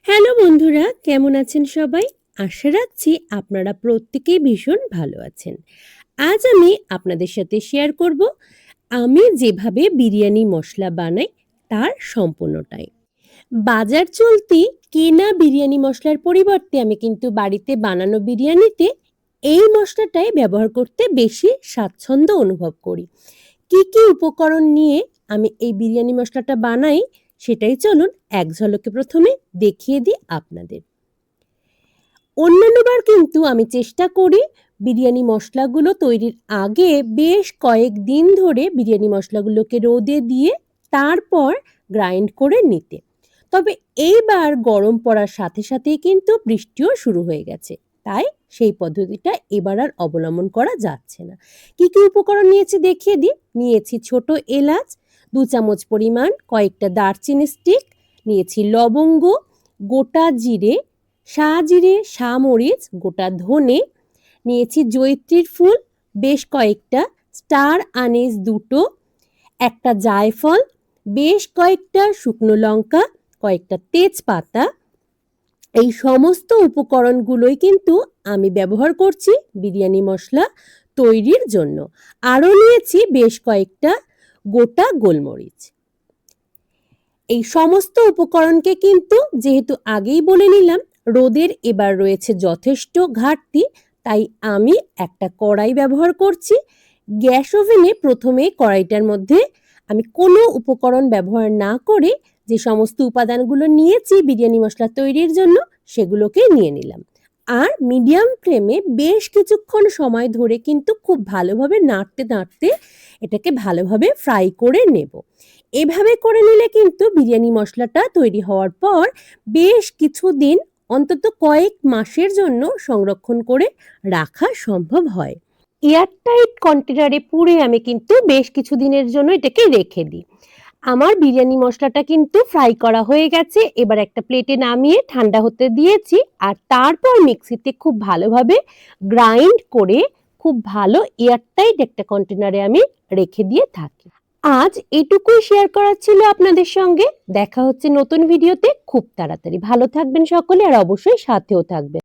Hello বন্ধুরা, কেমন আছেন সবাই? আশা রাখছি আপনারা প্রত্যেকেই ভীষণ ভালো আছেন। আজ আমি আপনাদের সাথে শেয়ার করব আমি যেভাবে বিরিয়ানি মশলা বানাই তার সম্পূর্ণটাই। বাজার চলতি কেনা বিরিয়ানি মশলার পরিবর্তে আমি কিন্তু বাড়িতে বানানো বিরিয়ানিতে এই মশলাটাই ব্যবহার করতে বেশি স্বাচ্ছন্দ্য অনুভব করি। কি কি উপকরণ নিয়ে আমি এই বিরিয়ানি মশলাটা বানাই সেটাই চলুন এক ঝলকে প্রথমে দেখিয়ে দিই আপনাদের। অন্যান্যবার কিন্তু আমি চেষ্টা করি বিরিয়ানি মশলাগুলো তৈরির আগে বেশ কয়েকদিন ধরে বিরিয়ানি মশলাগুলোকে রোদে দিয়ে তারপর গ্রাইন্ড করে নিতে। তবে এইবার গরম পড়ার সাথে সাথেই কিন্তু বৃষ্টিও শুরু হয়ে গেছে, তাই সেই পদ্ধতিটা এবার আর অবলম্বন করা যাচ্ছে না। কি কি উপকরণ নিয়েছি দেখিয়ে দিই। নিয়েছি ছোট এলাচ 2 চামচ পরিমাণ, কয়েকটা দারচিনি স্টিক, নিয়েছি লবঙ্গ, গোটা জিরে, সাজিরে, সামরিচ, গোটা ধনে, নিয়েছি জয়িত্রীর ফুল বেশ কয়েকটা, স্টার আনিস 2টো, একটা জায়ফল, বেশ কয়েকটা শুকনো লঙ্কা, কয়েকটা তেজপাতা। এই সমস্ত উপকরণগুলোই কিন্তু আমি ব্যবহার করছি বিরিয়ানি মশলা তৈরির জন্য। আরও নিয়েছি বেশ কয়েকটা গোটা গোলমরিচ। এই সমস্ত উপকরণকে কিন্তু যেহেতু আগেই বলে নিলাম রোদের এবার রয়েছে যথেষ্ট ঘাটতি, তাই আমি একটা কড়াই ব্যবহার করছি। গ্যাস ওভেনে প্রথমে কড়াইটার মধ্যে আমি কোনো উপকরণ ব্যবহার না করে যে সমস্ত উপাদানগুলো নিয়েছি বিরিয়ানি মশলা তৈরির জন্য সেগুলোকে নিয়ে নিলাম। আর মিডিয়াম ফ্লেমে বেশ কিছুক্ষণ সময় ধরে কিন্তু খুব ভালোভাবে নাড়তে নাড়তে এটাকে ভালোভাবে ফ্রাই করে নেব। এভাবে করে নিলে কিন্তু বিরিয়ানি মশলাটা তৈরি হওয়ার পর বেশ কিছুদিন, অন্তত কয়েক মাসের জন্য সংরক্ষণ করে রাখা সম্ভব হয়। এয়ারটাইট কন্টেনারে পুরে আমি কিন্তু বেশ কিছুদিনের জন্য এটাকে রেখে দিই। আমার বিরিয়ানি মশলাটা কিন্তু ফ্রাই করা হয়ে গেছে। এবার একটা প্লেটে নামিয়ে ঠান্ডা হতে দিয়েছি আর তারপর মিক্সিতে খুব ভালোভাবে গ্রাইন্ড করে খুব ভালো এয়ারটাইট একটা কন্টেনারে আমি রেখে দিয়ে থাকি। আজ এটুকুই শেয়ার করার ছিল আপনাদের সঙ্গে। দেখা হচ্ছে নতুন ভিডিওতে খুব তাড়াতাড়ি। ভালো থাকবেন সকলে আর অবশ্যই সাথেও থাকবেন।